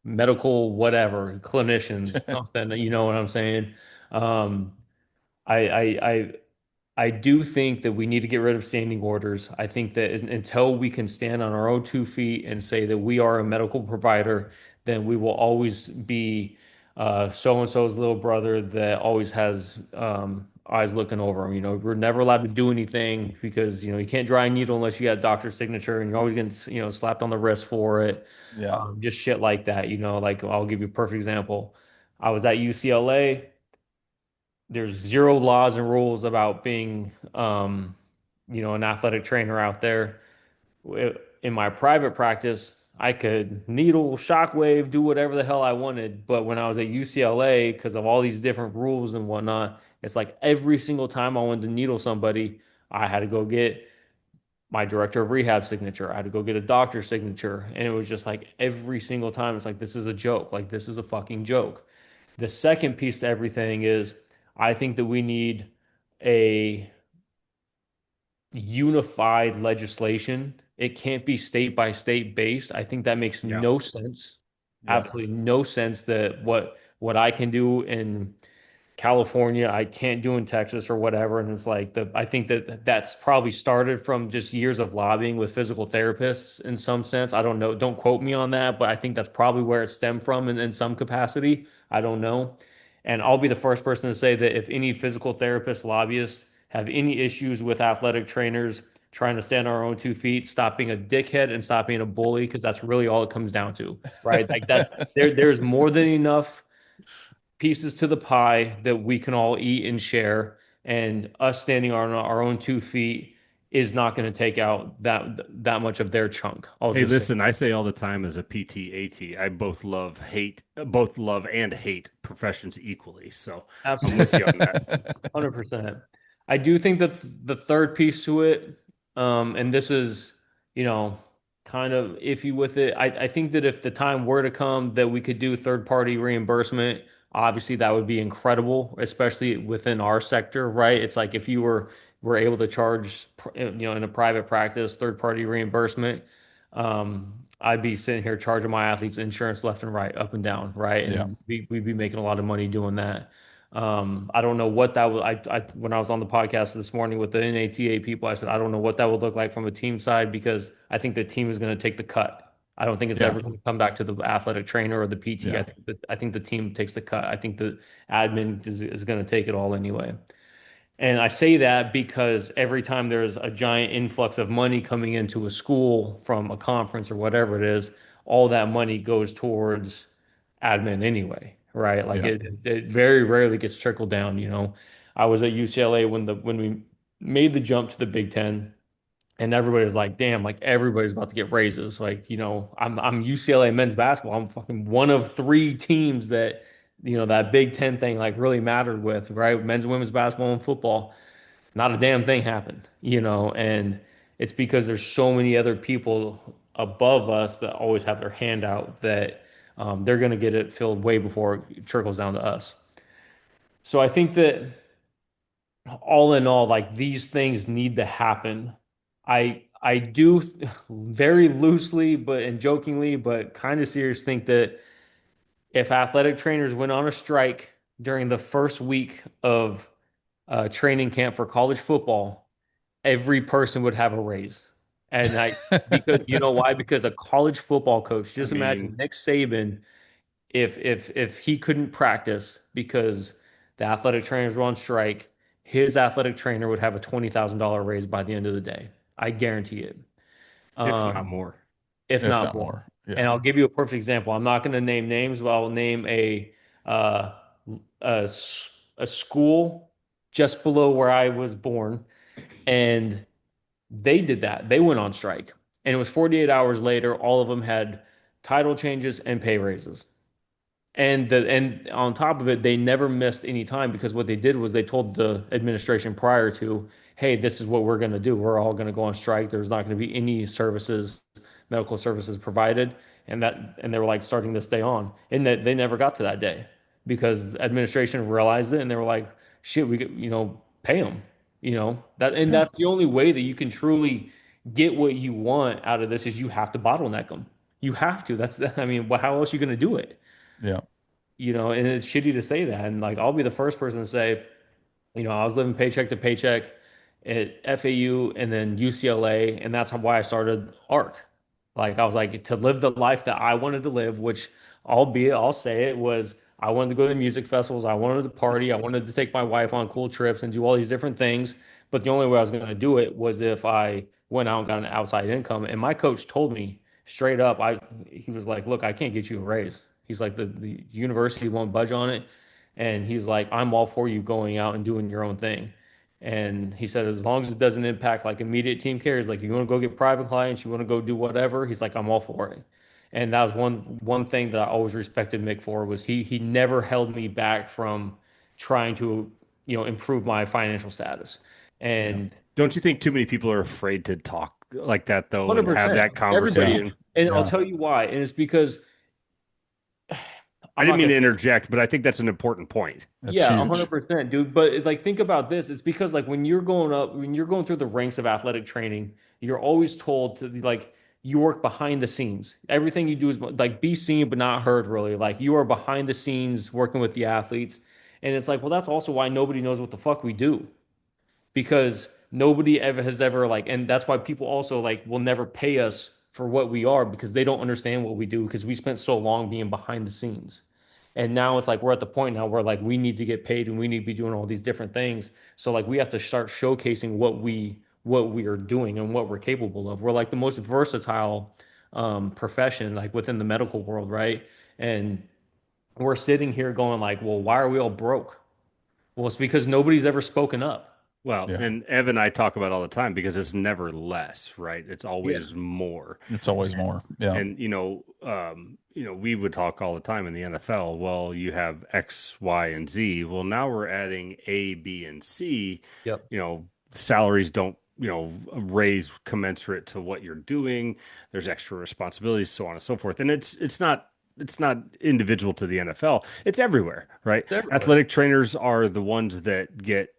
medical whatever, clinicians, something, you know what I'm saying? Um, I do think that we need to get rid of standing orders. I think that until we can stand on our own 2 feet and say that we are a medical provider, then we will always be so and so's little brother that always has eyes looking over him. We're never allowed to do anything because you can't dry a needle unless you got a doctor's signature, and you're always getting slapped on the wrist for it.
Yeah.
Just shit like that. Like I'll give you a perfect example. I was at UCLA. There's zero laws and rules about being, an athletic trainer out there. In my private practice, I could needle, shockwave, do whatever the hell I wanted. But when I was at UCLA, because of all these different rules and whatnot, it's like every single time I wanted to needle somebody, I had to go get my director of rehab signature. I had to go get a doctor's signature. And it was just like every single time, it's like, this is a joke. Like, this is a fucking joke. The second piece to everything is I think that we need a unified legislation. It can't be state by state based. I think that makes
Yeah.
no sense.
Yeah.
Absolutely no sense that what I can do in California, I can't do in Texas or whatever. And it's like I think that that's probably started from just years of lobbying with physical therapists in some sense. I don't know. Don't quote me on that, but I think that's probably where it stemmed from in some capacity. I don't know. And I'll be the first person to say that if any physical therapist lobbyists have any issues with athletic trainers trying to stand on our own 2 feet, stop being a dickhead and stop being a bully, because that's really all it comes down to, right? Like that, there's more than enough pieces to the pie that we can all eat and share. And us standing on our own 2 feet is not going to take out that much of their chunk. I'll
Hey,
just say
listen, I say all the time as a PTAT, I both love and hate professions equally. So I'm with you on that.
absolutely 100%. I do think that the third piece to it, and this is, you know, kind of iffy with it. I think that if the time were to come that we could do third party reimbursement, obviously that would be incredible, especially within our sector, right? It's like if you were able to charge, in a private practice, third party reimbursement, I'd be sitting here charging my athletes insurance left and right, up and down, right?
Yeah.
And we'd be making a lot of money doing that. I don't know what that would. When I was on the podcast this morning with the NATA people, I said I don't know what that would look like from a team side because I think the team is going to take the cut. I don't think it's
Yeah.
ever going to come back to the athletic trainer or the PT.
Yeah.
I think the team takes the cut. I think the admin is going to take it all anyway. And I say that because every time there's a giant influx of money coming into a school from a conference or whatever it is, all that money goes towards admin anyway, right? Like
Yeah.
it very rarely gets trickled down. I was at UCLA when we made the jump to the Big Ten, and everybody was like, damn, like everybody's about to get raises. Like, I'm UCLA men's basketball. I'm fucking one of three teams that, that Big Ten thing like really mattered with, right? Men's and women's basketball and football. Not a damn thing happened, and it's because there's so many other people above us that always have their hand out that they're going to get it filled way before it trickles down to us. So I think that all in all, like these things need to happen. I do very loosely, but and jokingly, but kind of serious, think that if athletic trainers went on a strike during the first week of training camp for college football, every person would have a raise. And because you know why? Because a college football coach,
I
just imagine
mean,
Nick Saban, if he couldn't practice because the athletic trainers were on strike, his athletic trainer would have a $20,000 raise by the end of the day. I guarantee it.
if not
Um,
more.
if
If
not
not
more.
more. Yeah.
And I'll give you a perfect example. I'm not going to name names, but I'll name uh, a school just below where I was born, and they did that. They went on strike, and it was 48 hours later. All of them had title changes and pay raises. And on top of it, they never missed any time because what they did was they told the administration prior to, hey, this is what we're going to do. We're all going to go on strike. There's not going to be any services, medical services provided, and they were like starting to stay on, and that they never got to that day. because administration realized it and they were like, shit, we could, pay them, and
Yeah.
that's the only way that you can truly get what you want out of this is you have to bottleneck them. You have to. I mean, how else are you going to do it?
Yeah.
And it's shitty to say that. And like, I'll be the first person to say, I was living paycheck to paycheck at FAU and then UCLA, and that's why I started ARC. Like I was like to live the life that I wanted to live, which albeit I'll say it was I wanted to go to music festivals, I wanted to party, I wanted to take my wife on cool trips and do all these different things. But the only way I was going to do it was if I went out and got an outside income. And my coach told me straight up, he was like, look, I can't get you a raise. He's like the university won't budge on it. And he's like, I'm all for you going out and doing your own thing. And he said, as long as it doesn't impact like immediate team carries, like you want to go get private clients, you want to go do whatever, he's like, I'm all for it. And that was one thing that I always respected Mick for was he never held me back from trying to, improve my financial status.
Yeah.
And
Don't you think too many people are afraid to talk like that though and have
100%,
that
everybody
Yeah.
is.
conversation?
And I'll
Yeah.
tell you why. And it's because
I
I'm
didn't
not
mean
gonna
to
say
interject, but I think that's an important point.
That's
yeah,
huge.
100%, dude. But like, think about this. It's because like when you're going up, when you're going through the ranks of athletic training, you're always told to like you work behind the scenes. Everything you do is like be seen but not heard, really. Like you are behind the scenes working with the athletes, and it's like, well, that's also why nobody knows what the fuck we do because nobody ever has ever like, and that's why people also like will never pay us for what we are because they don't understand what we do because we spent so long being behind the scenes. And now it's like we're at the point now where like we need to get paid and we need to be doing all these different things. So like we have to start showcasing what we are doing and what we're capable of. We're like the most versatile profession like within the medical world, right? And we're sitting here going like, well, why are we all broke? Well, it's because nobody's ever spoken up.
Well,
Yeah.
and Ev and I talk about all the time because it's never less, right? It's
Yeah.
always more.
It's always more. Yeah.
And we would talk all the time in the NFL. Well, you have X, Y, and Z. Well, now we're adding A, B, and C.
Yep.
Salaries don't, raise commensurate to what you're doing. There's extra responsibilities, so on and so forth. And it's not individual to the NFL. It's everywhere, right?
It's everywhere.
Athletic trainers are the ones that get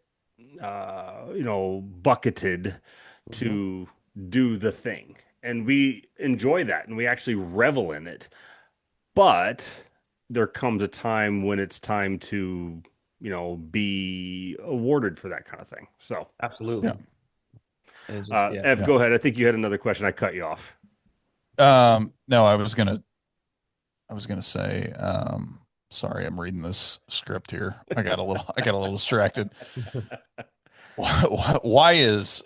bucketed
Mhm.
to do the thing. And we enjoy that and we actually revel in it. But there comes a time when it's time to, be awarded for that kind of thing. So,
Absolutely.
Yeah.
And it's just, yeah.
Ev,
Yeah.
go ahead. I think you had another question. I cut you off.
No, I was gonna say, sorry, I'm reading this script here. I got a little distracted. Why is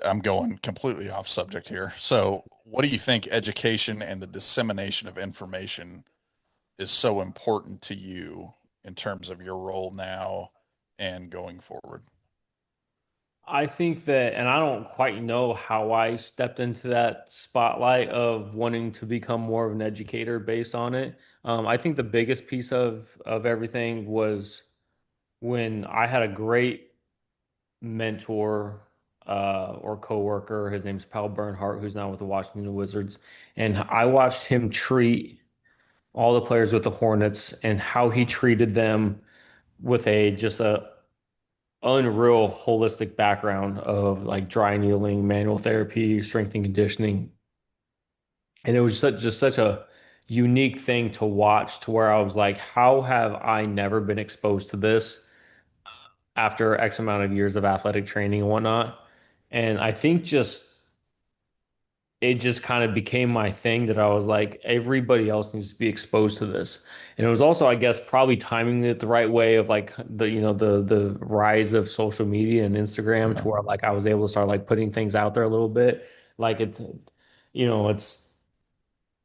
I'm going completely off subject here. So, what do you think education and the dissemination of information is so important to you in terms of your role now and going forward?
I think that, and I don't quite know how I stepped into that spotlight of wanting to become more of an educator based on it. I think the biggest piece of everything was when I had a great mentor or coworker. His name's Paul Bernhardt, who's now with the Washington Wizards, and I watched him treat all the players with the Hornets and how he treated them with a unreal holistic background of like dry needling, manual therapy, strength and conditioning. And it was just such a unique thing to watch to where I was like, how have I never been exposed to this after X amount of years of athletic training and whatnot? And I think just it just kind of became my thing that I was like, everybody else needs to be exposed to this. And it was also, I guess, probably timing it the right way of like the rise of social media and Instagram
Yeah.
to where like I was able to start like putting things out there a little bit. Like it's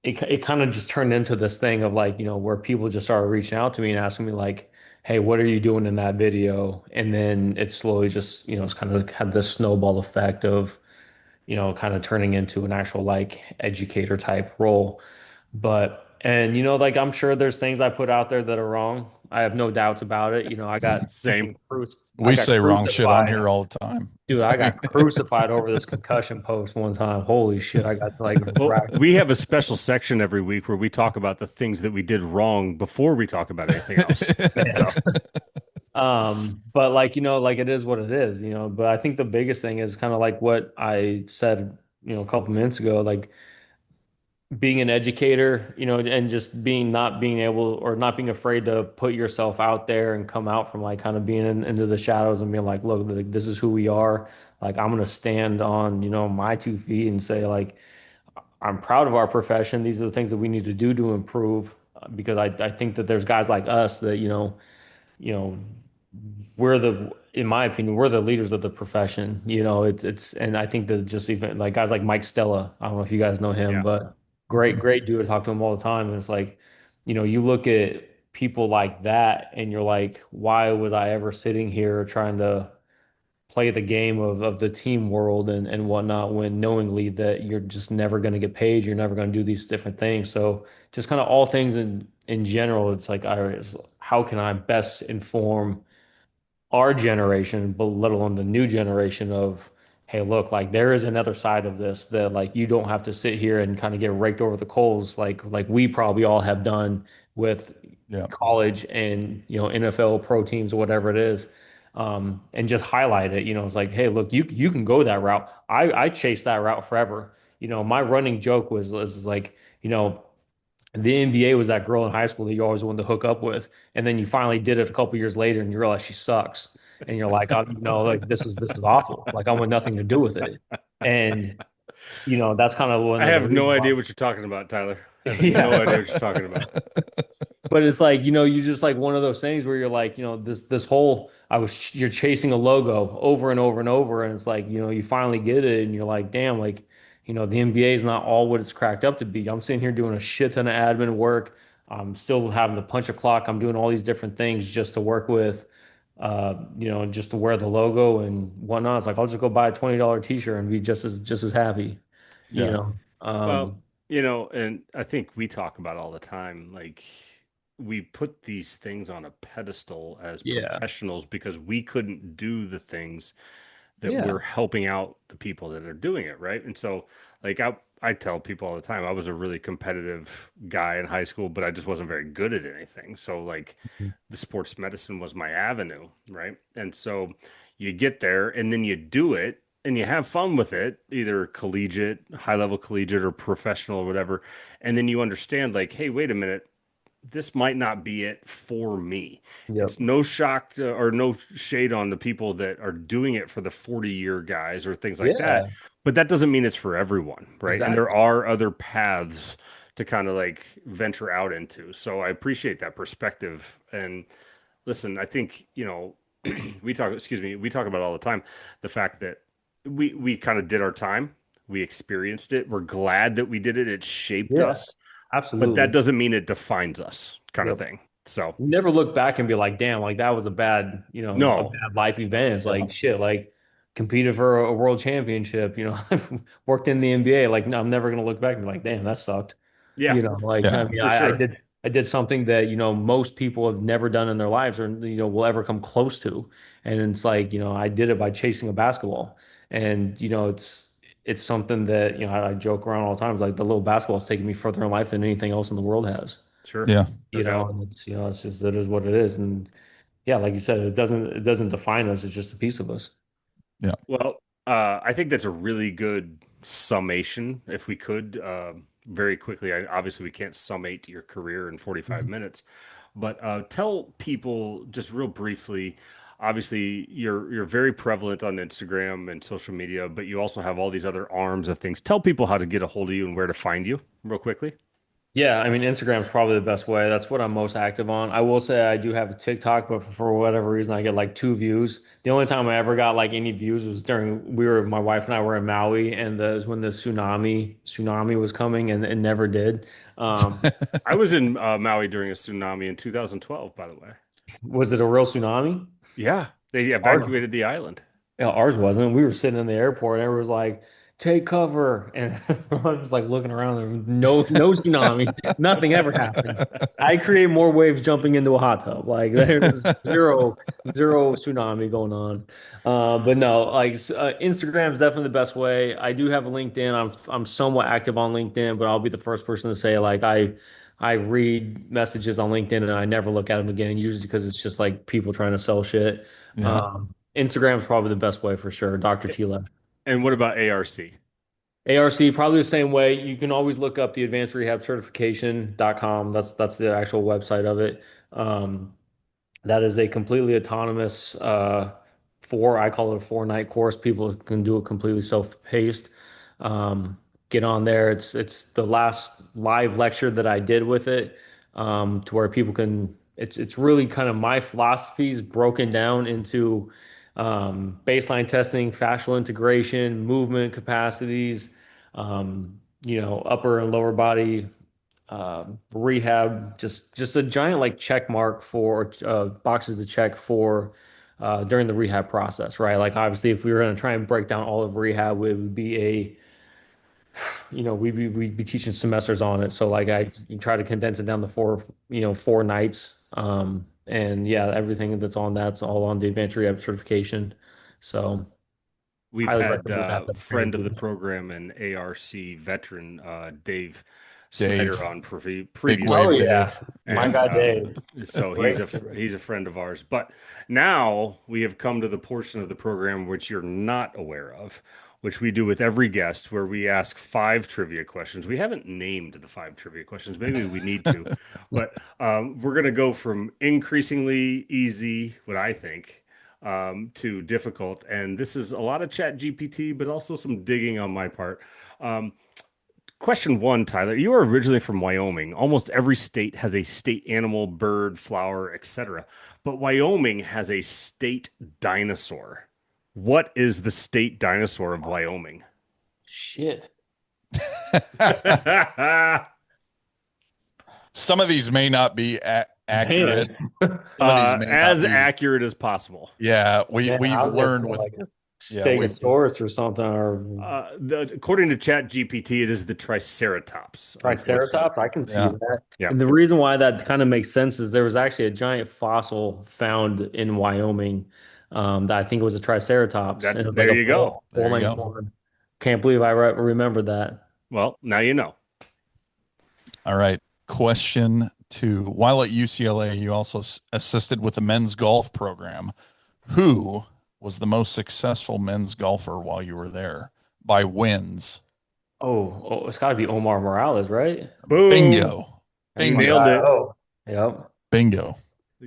it kind of just turned into this thing of like, where people just started reaching out to me and asking me like, hey, what are you doing in that video? And then it slowly just, it's kind of had this snowball effect of kind of turning into an actual like educator type role. But And like I'm sure there's things I put out there that are wrong. I have no doubts about it. I got
Same.
freaking I
We
got
say wrong shit on
crucified.
here all the time.
Dude, I
I mean,
got crucified over this concussion post one time. Holy shit, I got like
Well,
racked.
we have a special section every week where we talk about the things that we did wrong before we talk about anything else.
Yeah.
So,
But like, like it is what it is, But I think the biggest thing is kind of like what I said, a couple minutes ago, like being an educator, and just not being able or not being afraid to put yourself out there and come out from like kind of being into the shadows and being like, look, like, this is who we are. Like I'm gonna stand on, my 2 feet and say like I'm proud of our profession. These are the things that we need to do to improve because I think that there's guys like us that, you know, in my opinion, we're the leaders of the profession. And I think that just even like guys like Mike Stella, I don't know if you guys know him,
yeah.
but great dude. I talk to him all the time. And it's like, you look at people like that and you're like, why was I ever sitting here trying to play the game of the team world and whatnot when knowingly that you're just never going to get paid, you're never going to do these different things. So just kind of all things in general, it's like, how can I best inform our generation, but let alone the new generation of, hey, look, like there is another side of this that like you don't have to sit here and kind of get raked over the coals like we probably all have done with
yeah,
college and NFL pro teams or whatever it is. And just highlight it. It's like, hey, look, you can go that route. I chased that route forever. My running joke was like, the NBA was that girl in high school that you always wanted to hook up with, and then you finally did it a couple years later, and you realize she sucks, and you're like, oh, no, like this is awful. Like I want nothing to do with it, and that's kind of one
I
of the
have no
reasons why.
idea what you're talking about, Tyler. I have no
Yeah,
idea what you're talking about.
but it's like, you just like one of those things where you're like, this whole you're chasing a logo over and over and over, and it's like, you finally get it, and you're like, damn, like, the NBA is not all what it's cracked up to be. I'm sitting here doing a shit ton of admin work. I'm still having to punch a clock. I'm doing all these different things just to work with, just to wear the logo and whatnot. It's like I'll just go buy a $20 t-shirt and be just as happy, you
yeah,
know.
Well, and I think we talk about all the time, like we put these things on a pedestal as
Yeah,
professionals because we couldn't do the things that
yeah,
we're helping out the people that are doing it, right? And so, like I tell people all the time, I was a really competitive guy in high school, but I just wasn't very good at anything. So like the sports medicine was my avenue, right? And so you get there and then you do it and you have fun with it, either collegiate, high level collegiate or professional or whatever. And then you understand like, hey, wait a minute, this might not be it for me.
yep,
It's no shock or no shade on the people that are doing it for the 40-year guys or things like that.
yeah,
But that doesn't mean it's for everyone, right? And there
exactly.
are other paths to kind of like venture out into. So I appreciate that perspective. And listen, I think, we talk about all the time the fact that we kind of did our time. We experienced it. We're glad that we did it. It shaped
Yeah,
us, but that
absolutely.
doesn't mean it defines us, kind of
Yep.
thing. So,
You never look back and be like, damn, like that was a bad, a
no,
bad life event. It's
yeah,
like shit, like competed for a world championship, I've worked in the NBA. Like, no, I'm never gonna look back and be like, damn, that sucked.
yeah,
Like I
yeah,
mean,
for
I
sure,
did something that, most people have never done in their lives or will ever come close to. And it's like, I did it by chasing a basketball. And, it's something that, I joke around all the time, like the little basketball is taking me further in life than anything else in the world has.
sure,
yeah,
no doubt.
And it's just it is what it is. And yeah, like you said, it doesn't define us. It's just a piece of us.
yeah.
Well, I think that's a really good summation. If we could, very quickly, obviously we can't summate your career in 45
Mhm.
minutes, but tell people just real briefly. Obviously, you're very prevalent on Instagram and social media, but you also have all these other arms of things. Tell people how to get a hold of you and where to find you, real quickly.
Yeah, I mean, Instagram's probably the best way. That's what I'm most active on. I will say I do have a TikTok, but for whatever reason, I get like 2 views. The only time I ever got like any views was during my wife and I were in Maui, and it was when the tsunami was coming, and it never did. Um,
I was in Maui during a tsunami in 2012, by the way.
was it a real tsunami?
Yeah, they
Ours,
evacuated the island.
ours wasn't. We were sitting in the airport, and everyone was like, take cover. And I'm just like looking around there. No tsunami. Nothing ever happens. I create more waves jumping into a hot tub. Like there's zero tsunami going on. But no, like Instagram is definitely the best way. I do have a LinkedIn. I'm somewhat active on LinkedIn, but I'll be the first person to say like I read messages on LinkedIn and I never look at them again, usually because it's just like people trying to sell shit.
Yeah.
Instagram is probably the best way for sure. Dr. T left.
And what about ARC?
ARC, probably the same way. You can always look up the advanced rehab certification.com. That's the actual website of it. Um, that is a completely autonomous I call it a 4 night course. People can do it completely self-paced. Get on there. It's the last live lecture that I did with it, to where people can. It's really kind of my philosophies broken down into baseline testing, fascial integration, movement capacities, upper and lower body rehab, just a giant like check mark for boxes to check for during the rehab process, right? Like obviously, if we were going to try and break down all of rehab, it would be we'd be teaching semesters on it. So like I you try to condense it down to 4 nights. And yeah, everything that's on that's all on the advanced rehab certification. So
We've
highly
had
recommend that to any
friend of the
people.
program and ARC veteran Dave
Dave,
Snyder on
big
Oh
previously,
wave
yeah,
Dave.
my
and
Yeah.
guy Dave.
so
Great.
he's a friend of ours. But now we have come to the portion of the program which you're not aware of, which we do with every guest, where we ask 5 trivia questions. We haven't named the 5 trivia questions. Maybe we need to, but we're going to go from increasingly easy, what I think, to difficult. And this is a lot of chat GPT, but also some digging on my part. Um, Question one, Tyler. You are originally from Wyoming. Almost every state has a state animal, bird, flower, etc. But Wyoming has a state dinosaur. What is the state dinosaur of Wyoming?
Shit.
Some of these may not be accurate.
Man.
Some of these may not
As
be.
accurate as possible.
Yeah,
Man, I
we've
was gonna
learned
say
with
like a
yeah, we
Stegosaurus or something, or
According to Chat GPT, it is the Triceratops, unfortunately.
Triceratops. I can see
yeah.
that.
Yeah,
And the reason why that kind of makes sense is there was actually a giant fossil found in Wyoming, that I think it was a Triceratops, and it
that
was like
there
a
you go.
There you
full-length
go.
one. Can't believe I remember that.
Well, now you know.
All right. Question two. While at UCLA, you also assisted with the men's golf program. Who was the most successful men's golfer while you were there by wins?
It's got to be Omar Morales, right?
Boom.
Bingo.
That's my
Nailed
Bingo.
guy.
it.
Oh, yep.
Bingo.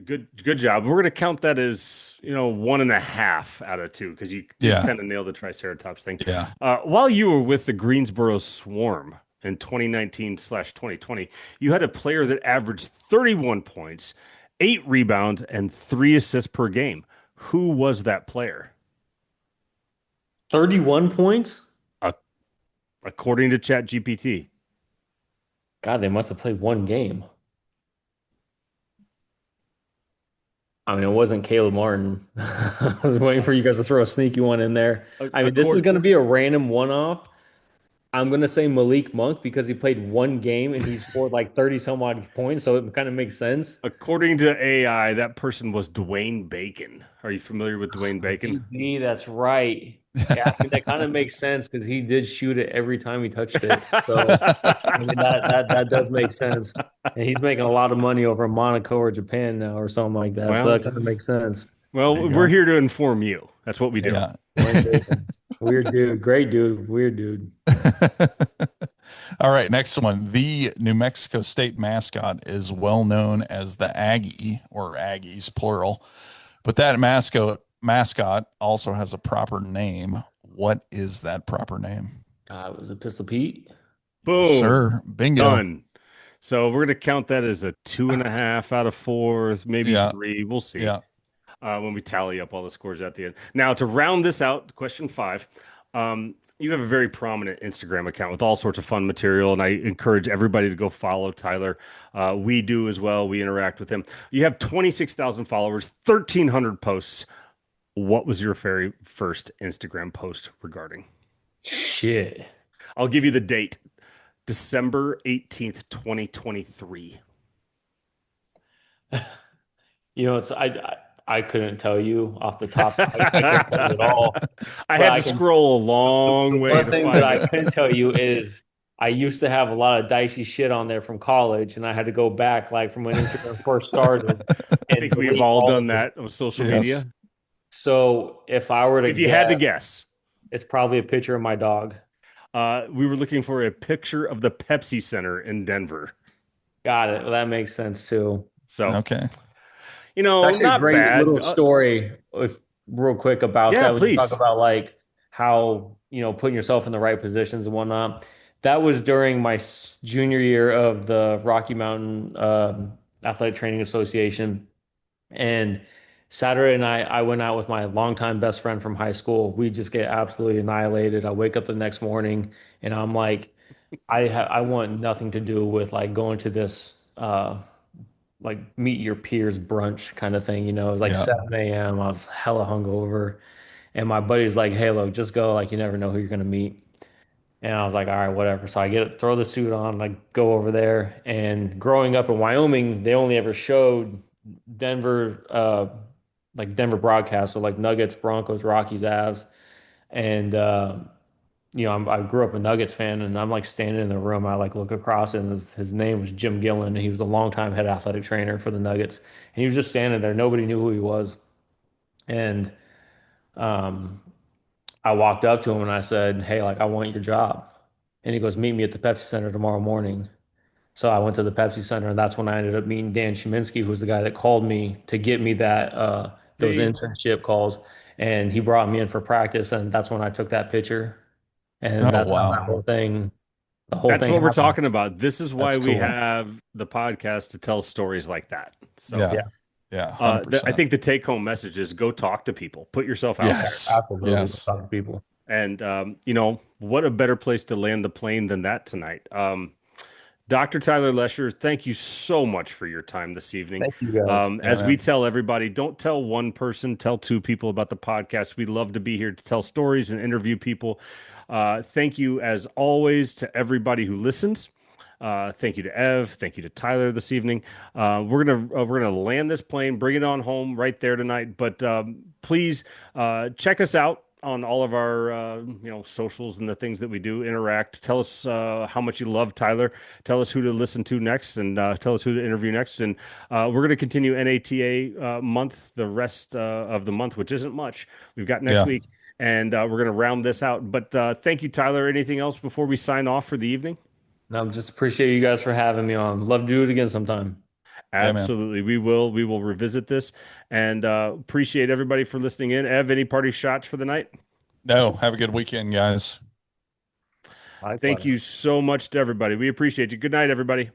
Good job. We're gonna count that as 1.5 out of 2 because you did
Yeah.
kind of nail the Triceratops thing.
Yeah.
While you were with the Greensboro Swarm in 2019/2020, you had a player that averaged 31 points, 8 rebounds, and 3 assists per game. Who was that player?
31 points?
Uh, According to ChatGPT.
God, they must have played one game. I mean, it wasn't Caleb Martin. I was waiting for you guys to throw a sneaky one in there. I mean, this is
Accord,
going to be a random one-off. I'm going to say Malik Monk because he played one game and he scored like 30 some odd points, so it kind of makes sense.
according to AI, that person was Dwayne Bacon. Are you familiar with Dwayne Bacon?
DB, that's right. Yeah, I mean, that kind of makes sense because he did shoot it every time he touched it. So, I mean, that does make sense. And he's making a lot of money over in Monaco or Japan now or something like that. So
Well,
that kind of makes sense.
There you
we're
go.
here to inform you. That's what we do.
Yeah.
Dwayne Bacon. Weird dude. Great dude. Weird dude.
All right, next one. The New Mexico State mascot is well known as the Aggie or Aggies plural, but that mascot also has a proper name. What is that proper name?
Was it Pistol Pete?
Boom.
Yes, sir. Bingo.
Done. So we're going to count that as a 2.5 out of 4, maybe
Yeah.
3. We'll see
Yeah.
when we tally up all the scores at the end. Now, to round this out, question 5, you have a very prominent Instagram account with all sorts of fun material, and I encourage everybody to go follow Tyler. We do as well. We interact with him. You have 26,000 followers, 1,300 posts. What was your very first Instagram post regarding?
Shit.
I'll give you the date. December 18th, 2023.
I couldn't tell you off the top. I couldn't tell you at all.
I
But
had to scroll a
the
long way
one
to
thing that
find
I
it.
can tell you is I used to have a lot of dicey shit on there from college, and I had to go back like from when Instagram first started
I
and
think we have
delete
all
all
done
of it.
that on social
Yes.
media.
So if I were to
If you had to
guess,
guess,
it's probably a picture of my dog.
we were looking for a picture of the Pepsi Center in Denver.
Got it. Well, that makes sense too.
So,
Okay.
It's actually a
not
great
bad.
little story, real quick about
Yeah,
that when you talk
please.
about like how, putting yourself in the right positions and whatnot. That was during my junior year of the Rocky Mountain Athletic Training Association. And Saturday night, I went out with my longtime best friend from high school. We just get absolutely annihilated. I wake up the next morning and I'm like, I want nothing to do with like going to this like meet your peers brunch kind of thing. It was like
Yeah.
7 a.m. I was hella hungover. And my buddy's like, hey, look, just go. Like, you never know who you're going to meet. And I was like, all right, whatever. So throw the suit on, like go over there. And growing up in Wyoming, they only ever showed Denver, like Denver broadcast. So like Nuggets, Broncos, Rockies, Avs. And, I grew up a Nuggets fan and I'm like standing in the room. I like look across and his name was Jim Gillen. And he was a longtime head athletic trainer for the Nuggets. And he was just standing there. Nobody knew who he was. And, um, I walked up to him and I said, hey, like, I want your job. And he goes, meet me at the Pepsi Center tomorrow morning. So I went to the Pepsi Center, and that's when I ended up meeting Dan Shiminsky, who was the guy that called me to get me those
See,
internship calls. And he brought me in for practice, and that's when I took that picture. And
Oh,
that's how
wow.
the whole
that's
thing
what we're
happened.
talking about. This is why
That's
we
cool.
have the podcast to tell stories like that. So,
Yeah.
Yeah,
Yeah.
I
100%.
think the take home message is go talk to people, put yourself out there.
Yes.
absolutely.
Yes.
Talk to people.
And, what a better place to land the plane than that tonight. Dr. Tyler Lesher, thank you so much for your time this evening.
Thank you guys.
Yeah,
As we
man.
tell everybody, don't tell one person, tell two people about the podcast. We love to be here to tell stories and interview people. Thank you, as always, to everybody who listens. Thank you to Ev. Thank you to Tyler this evening. We're gonna land this plane, bring it on home right there tonight. But please check us out on all of our socials and the things that we do. Interact. Tell us how much you love Tyler. Tell us who to listen to next, and tell us who to interview next. And we're going to continue NATA month, the rest of the month, which isn't much. We've got next
Yeah.
week, and we're going to round this out. But thank you, Tyler. Anything else before we sign off for the evening?
No, just appreciate you guys for having me on. Love to do it again sometime.
Yeah, man.
Absolutely. We will revisit this, and appreciate everybody for listening in. Ev, any party shots for the night?
No, have a good weekend, guys.
Thank
Likewise.
you so much to everybody. We appreciate you. Good night, everybody.